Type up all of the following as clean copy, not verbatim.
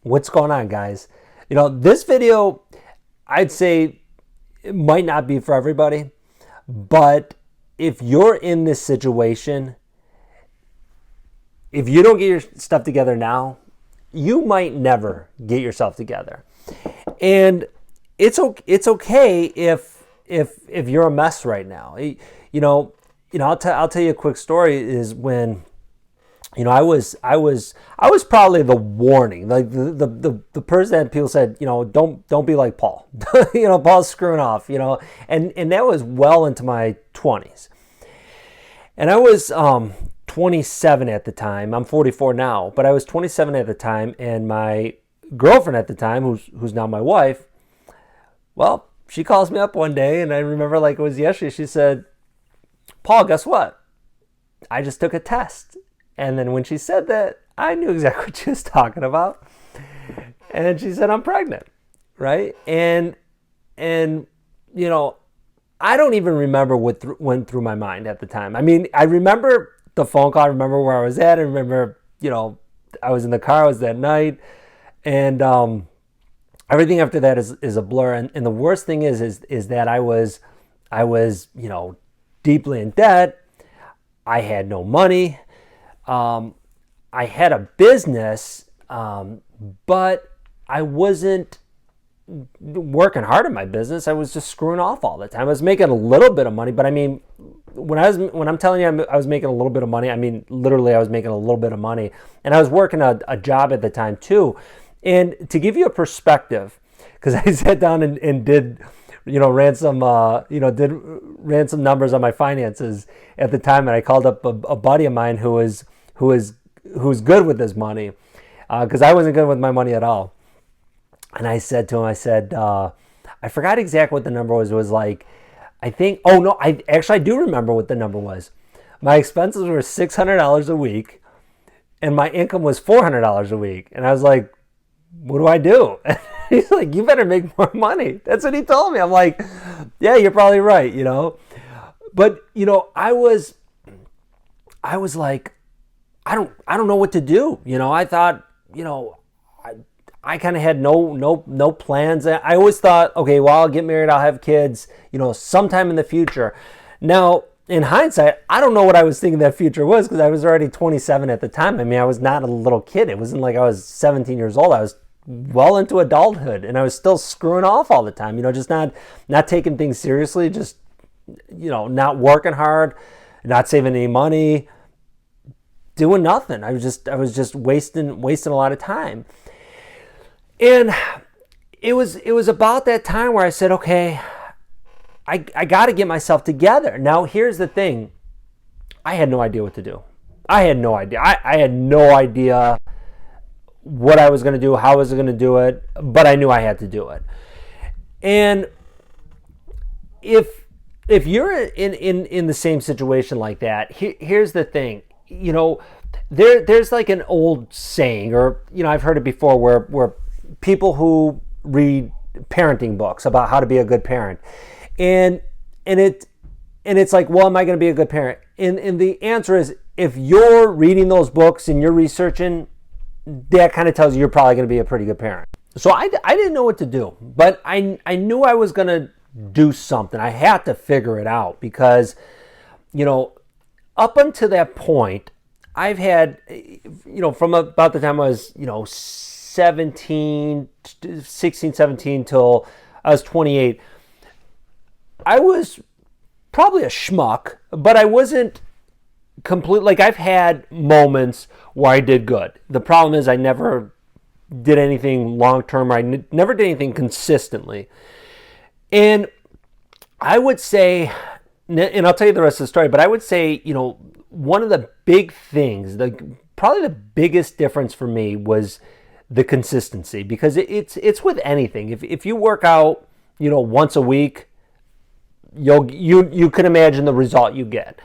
What's going on, guys? This video, I'd say it might not be for everybody, but if you're in this situation, if you don't get your stuff together now, you might never get yourself together. And it's okay if you're a mess right now. I'll tell you a quick story. Is when I was probably the warning, like the person that people said, don't be like Paul. Paul's screwing off, and that was well into my 20s. And I was 27 at the time. I'm 44 now, but I was 27 at the time, and my girlfriend at the time, who's now my wife, well, she calls me up one day, and I remember like it was yesterday. She said, "Paul, guess what? I just took a test." And then when she said that, I knew exactly what she was talking about. And she said, "I'm pregnant," right? And I don't even remember what went through my mind at the time. I mean, I remember the phone call. I remember where I was at. I remember, I was in the car. It was that night. And everything after that is a blur. And the worst thing is that I was deeply in debt. I had no money. I had a business, but I wasn't working hard in my business. I was just screwing off all the time. I was making a little bit of money, but I mean, when I'm telling you I was making a little bit of money, I mean, literally I was making a little bit of money, and I was working a job at the time too. And to give you a perspective, because I sat down and did, ran some numbers on my finances at the time, and I called up a buddy of mine who was good with his money, because I wasn't good with my money at all. And I said to him, I forgot exactly what the number was. It was like, I do remember what the number was. My expenses were $600 a week, and my income was $400 a week. And I was like, what do I do? And he's like, you better make more money. That's what he told me. I'm like, yeah, you're probably right, But, I was like, I don't know what to do. I thought, I kind of had no plans. I always thought, okay, well, I'll get married, I'll have kids, sometime in the future. Now, in hindsight, I don't know what I was thinking that future was, because I was already 27 at the time. I mean, I was not a little kid. It wasn't like I was 17 years old. I was well into adulthood, and I was still screwing off all the time, just not taking things seriously, just, not working hard, not saving any money, doing nothing. I was just wasting a lot of time. And it was about that time where I said, okay, I got to get myself together. Now, here's the thing. I had no idea what to do. I had no idea. I had no idea what I was going to do, how I was going to do it, but I knew I had to do it. And if you're in the same situation like that, here's the thing. There's like an old saying, or I've heard it before, where people who read parenting books about how to be a good parent, and it's like, well, am I going to be a good parent? And the answer is, if you're reading those books and you're researching, that kind of tells you you're probably going to be a pretty good parent. So I didn't know what to do, but I knew I was going to do something. I had to figure it out, because up until that point, I've had, from about the time I was 16, 17 till I was 28, I was probably a schmuck, but I wasn't complete. Like, I've had moments where I did good. The problem is I never did anything long term, or I never did anything consistently. And I would say, and I'll tell you the rest of the story, but I would say, one of the big things, probably the biggest difference for me was the consistency, because it's with anything. If you work out, once a week, you can imagine the result you get.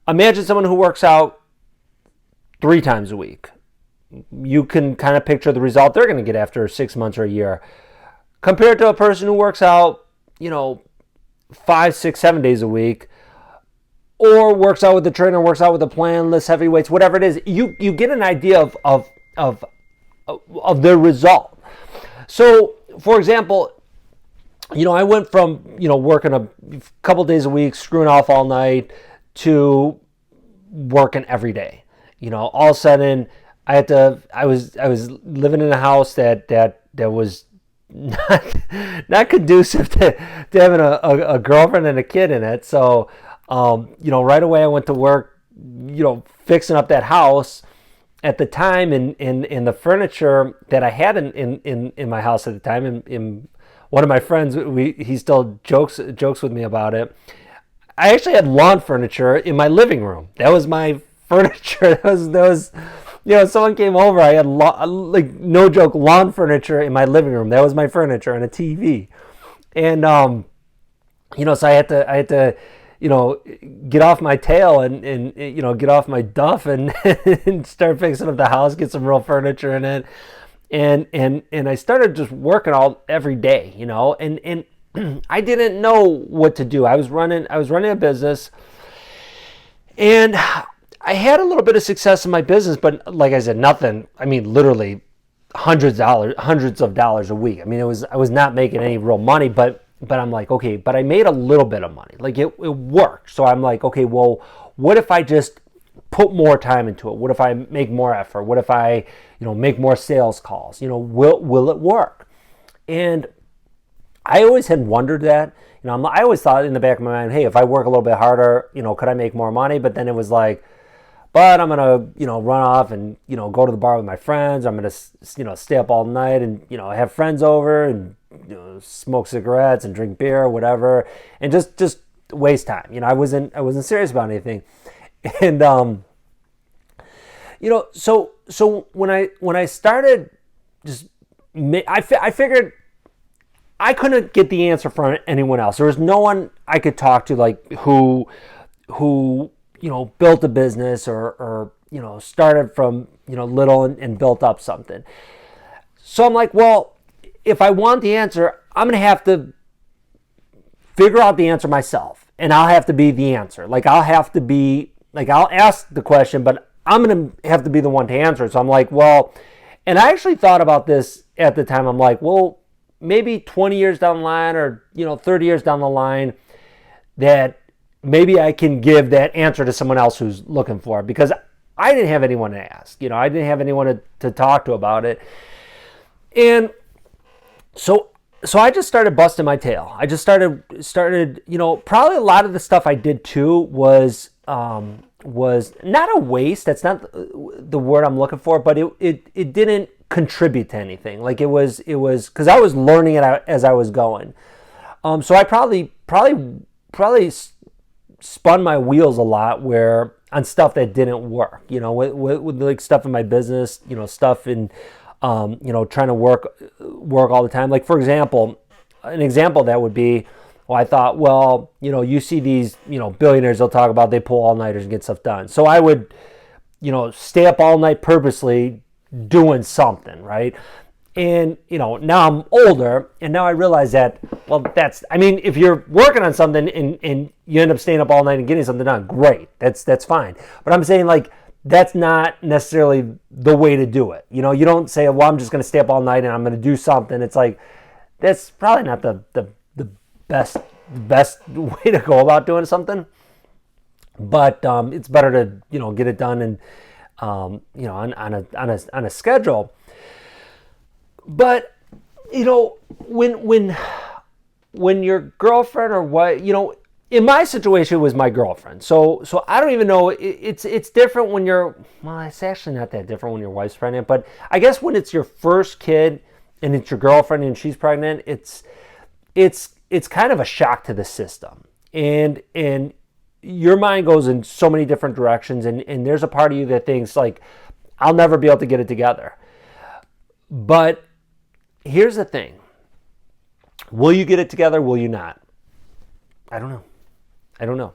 Imagine someone who works out 3 times a week. You can kind of picture the result they're going to get after 6 months or a year, compared to a person who works out, 5, 6, 7 days a week, or works out with the trainer, works out with a plan, lifts heavy weights, whatever it is. You get an idea of of the result. So, for example, I went from, working a couple days a week, screwing off all night, to working every day. All of a sudden I was living in a house that was not conducive to having a girlfriend and a kid in it. So, right away I went to work, fixing up that house. At the time, in the furniture that I had in my house at the time, in one of my friends, he still jokes with me about it. I actually had lawn furniture in my living room. That was my furniture. That was someone came over. I had like, no joke, lawn furniture in my living room. That was my furniture, and a TV. And so I had to get off my tail and get off my duff and, and start fixing up the house, get some real furniture in it. And I started just working every day, and I didn't know what to do. I was running a business, and I had a little bit of success in my business, but like I said, nothing. I mean, literally hundreds of dollars a week. I mean, I was not making any real money, but I'm like, okay, but I made a little bit of money. Like it worked. So I'm like, okay, well, what if I just put more time into it? What if I make more effort? What if I, make more sales calls? Will it work? And I always had wondered that. I always thought in the back of my mind, hey, if I work a little bit harder, could I make more money? But then it was like, but I'm going to, run off and, go to the bar with my friends. I'm going to, stay up all night and, have friends over and, smoke cigarettes and drink beer or whatever, and just waste time. I wasn't serious about anything. And, so when I started I figured I couldn't get the answer from anyone else. There was no one I could talk to, like who built a business or started from, little and built up something. So I'm like, well, if I want the answer, I'm going to have to figure out the answer myself, and I'll have to be the answer. Like I'll ask the question, but I'm going to have to be the one to answer it. So I'm like, well, and I actually thought about this at the time. I'm like, well, maybe 20 years down the line or, 30 years down the line, that maybe I can give that answer to someone else who's looking for it, because I didn't have anyone to ask. I didn't have anyone to talk to about it. And so I just started busting my tail. I just started, probably a lot of the stuff I did too was not a waste. That's not the word I'm looking for, but it didn't contribute to anything. Like it was because I was learning it as I was going. So I probably spun my wheels a lot on stuff that didn't work, with like stuff in my business, stuff in, trying to work all the time. Like, for example, an example that would be, well, I thought, well, you see these, billionaires, they'll talk about they pull all-nighters and get stuff done. So I would, stay up all night purposely doing something, right? And, now I'm older, and now I realize that, well, if you're working on something and you end up staying up all night and getting something done, great. That's fine. But I'm saying, like, that's not necessarily the way to do it. You don't say, well, I'm just going to stay up all night and I'm going to do something. It's like, that's probably not the best way to go about doing something. But it's better to, get it done and, on a schedule. But, when your girlfriend or what, in my situation, it was my girlfriend. So I don't even know. It's different when it's actually not that different when your wife's pregnant. But I guess when it's your first kid and it's your girlfriend and she's pregnant, it's kind of a shock to the system. And your mind goes in so many different directions. And there's a part of you that thinks, like, I'll never be able to get it together. But here's the thing. Will you get it together? Will you not? I don't know.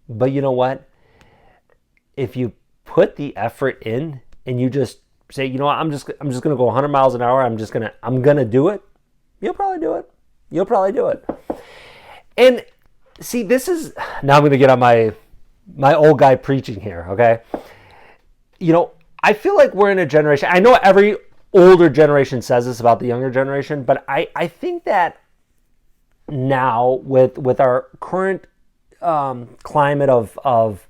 But you know what? If you put the effort in and you just say, you know what, I'm just going to go 100 miles an hour. I'm going to do it. You'll probably do it. And see, now I'm going to get on my old guy preaching here. Okay. I feel like we're in a generation. I know older generation says this about the younger generation, but I think that now with our current climate of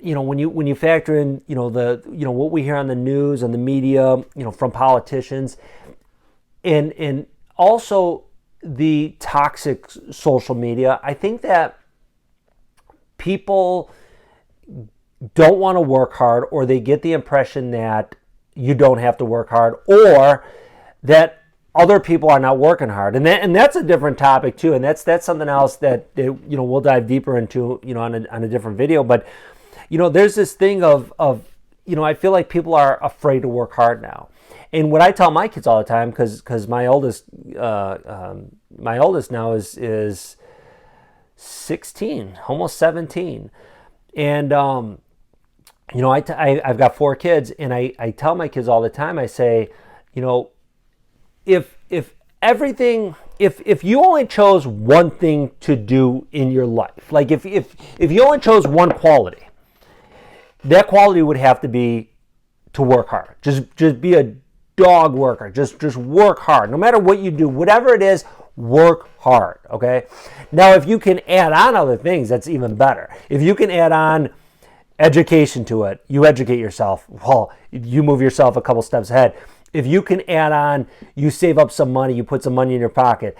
when you factor in what we hear on the news and the media, from politicians, and also the toxic social media, I think that people don't want to work hard, or they get the impression that you don't have to work hard, or that other people are not working hard, and that's a different topic too, and that's something else that we'll dive deeper into on a different video. But there's this thing of I feel like people are afraid to work hard now, and what I tell my kids all the time, because my oldest now is 16, almost 17, and I've got 4 kids, and I tell my kids all the time, I say, if you only chose one thing to do in your life, like if you only chose one quality, that quality would have to be to work hard. Just be a dog worker. Just work hard. No matter what you do, whatever it is, work hard. Okay. Now, if you can add on other things, that's even better. If you can add on education to it, you educate yourself. Well, you move yourself a couple steps ahead. If you can add on, you save up some money, you put some money in your pocket,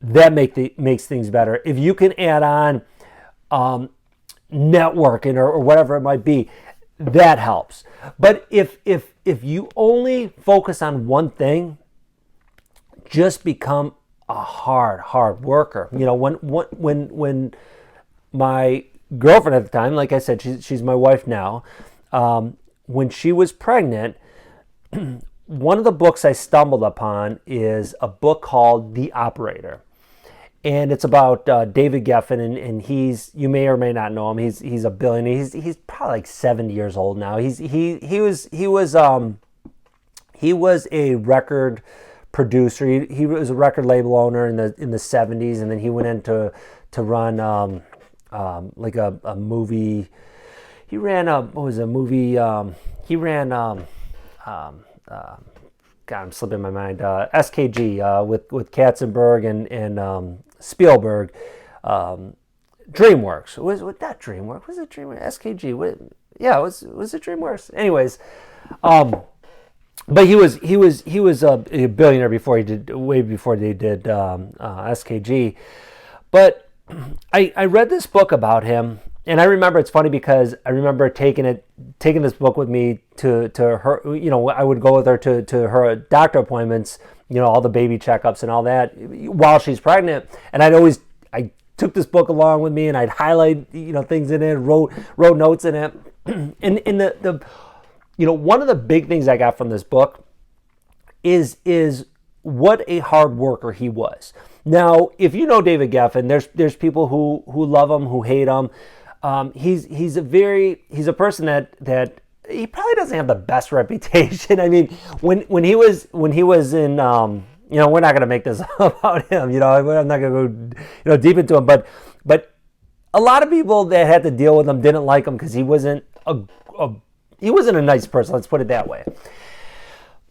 that makes things better. If you can add on networking or whatever it might be, that helps. But if you only focus on one thing, just become a hard worker. When my girlfriend at the time, like I said, she's my wife now, when she was pregnant, one of the books I stumbled upon is a book called The Operator. And it's about David Geffen, and you may or may not know him. He's a billionaire. He's probably like 70 years old now. He was a record producer. He was a record label owner in the 70s, and then he went in to run like a movie. He ran God, I'm slipping my mind. SKG with Katzenberg and Spielberg. DreamWorks. Was not DreamWorks? Was it DreamWorks? SKG. Yeah, was it DreamWorks? Anyways, but he was a billionaire way before they did SKG. But I read this book about him. And I remember, it's funny because I remember taking this book with me to her. I would go with her to her doctor appointments, all the baby checkups and all that while she's pregnant. And I took this book along with me, and I'd highlight things in it, wrote notes in it. And the one of the big things I got from this book is what a hard worker he was. Now, if you know David Geffen, there's people who love him, who hate him. He's a person that he probably doesn't have the best reputation. I mean, when he was in, we're not going to make this about him. I'm not going to go deep into him, but a lot of people that had to deal with him didn't like him because he wasn't a nice person. Let's put it that way.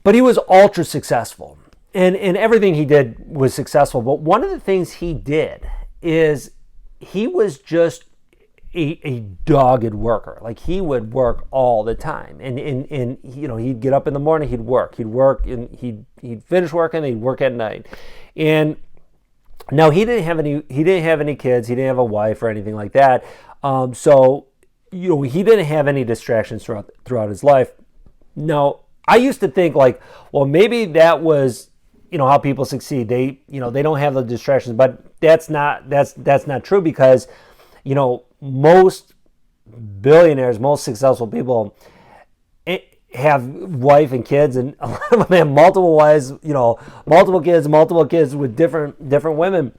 But he was ultra successful, and everything he did was successful. But one of the things he did is he was just a dogged worker. Like, he would work all the time, and he'd get up in the morning, he'd work, and he'd finish working, he'd work at night. And now he didn't have any kids, he didn't have a wife or anything like that. So he didn't have any distractions throughout his life. Now, I used to think like, well, maybe that was how people succeed. They don't have the distractions, but that's not true, because most billionaires, most successful people have wife and kids, and a lot of them have multiple wives, multiple kids with different women.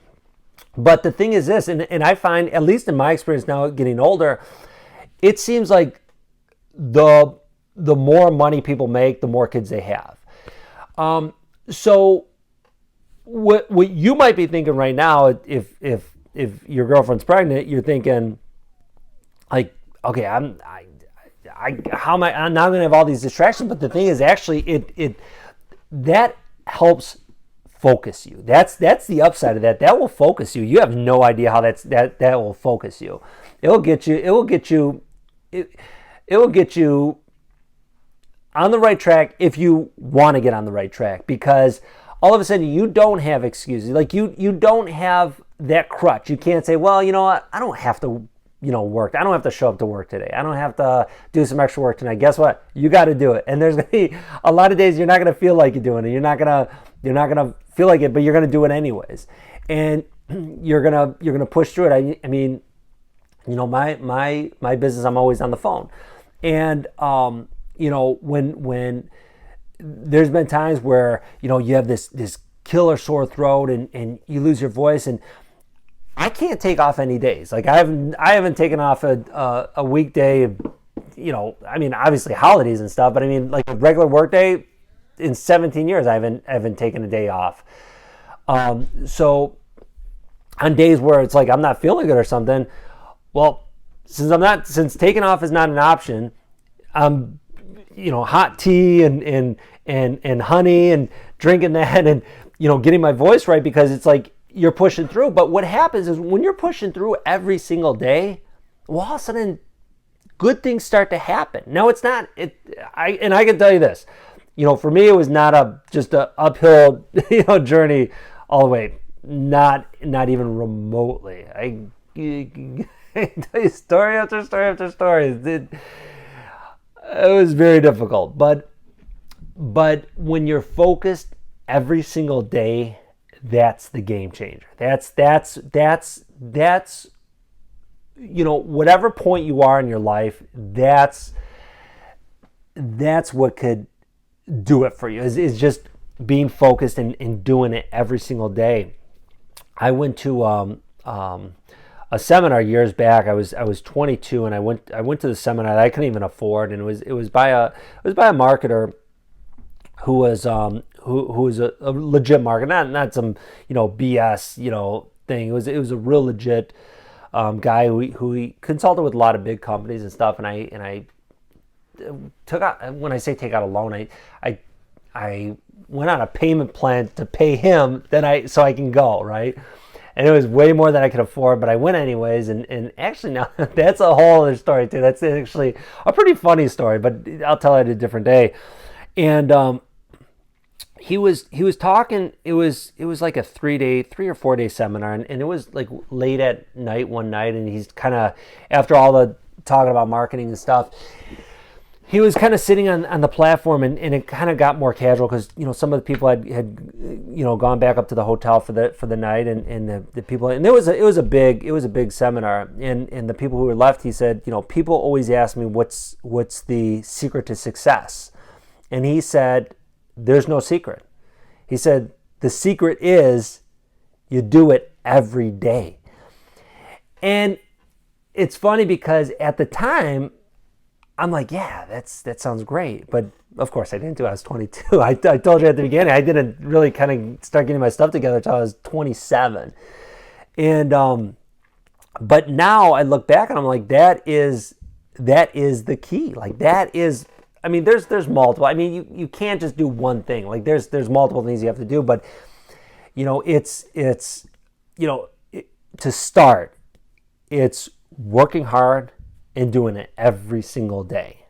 But the thing is this, and I find, at least in my experience now getting older, it seems like the more money people make, the more kids they have. So what you might be thinking right now, if your girlfriend's pregnant, you're thinking, like, okay, I'm now going to have all these distractions. But the thing is, actually, that helps focus you. That's the upside of that. That will focus you. You have no idea how that will focus you. It will get you on the right track if you want to get on the right track, because all of a sudden you don't have excuses. Like you don't have that crutch. You can't say, well, you know what, I don't have to, work. I don't have to show up to work today. I don't have to do some extra work tonight. Guess what? You got to do it. And there's going to be a lot of days you're not going to feel like you're doing it. You're not going to feel like it, but you're going to do it anyways. And you're going to push through it. I mean, my business, I'm always on the phone. And when there's been times where, you have this killer sore throat and you lose your voice, and I can't take off any days. Like I haven't taken off a weekday, I mean, obviously holidays and stuff, but I mean, like a regular work day in 17 years, I haven't taken a day off. So on days where it's like I'm not feeling good or something, well, since taking off is not an option, hot tea and honey and drinking that and, getting my voice right, because it's like you're pushing through. But what happens is when you're pushing through every single day, well, all of a sudden good things start to happen. Now it's not, I can tell you this, for me, it was not just a uphill, journey all the way. Not even remotely. I tell you story after story after story. It was very difficult, but when you're focused every single day, that's the game changer. That's whatever point you are in your life, that's what could do it for you. Is just being focused and doing it every single day. I went to a seminar years back. I was 22 and I went to the seminar that I couldn't even afford, and it was by a marketer who was a legit marketer, not some BS thing. It was a real legit guy who he consulted with a lot of big companies and stuff. And I took out, when I say take out a loan, I went on a payment plan to pay him so I can go, right? And it was way more than I could afford, but I went anyways. And actually now that's a whole other story too. That's actually a pretty funny story, but I'll tell it a different day. And he was talking. It was like a 3 or 4 day seminar, and it was like late at night one night, and he's kind of, after all the talking about marketing and stuff, he was kind of sitting on the platform, and it kind of got more casual because some of the people had gone back up to the hotel for the night, and the people, and it was a big seminar, and the people who were left, he said, people always ask me what's the secret to success, and he said, there's no secret. He said the secret is you do it every day. And it's funny because at the time I'm like, yeah, that sounds great. But of course I didn't do it. I was 22. I told you at the beginning, I didn't really kind of start getting my stuff together until I was 27. And but now I look back and I'm like, that is the key. Like that is, I mean, there's multiple. I mean, you can't just do one thing. Like there's multiple things you have to do. But to start, it's working hard and doing it every single day.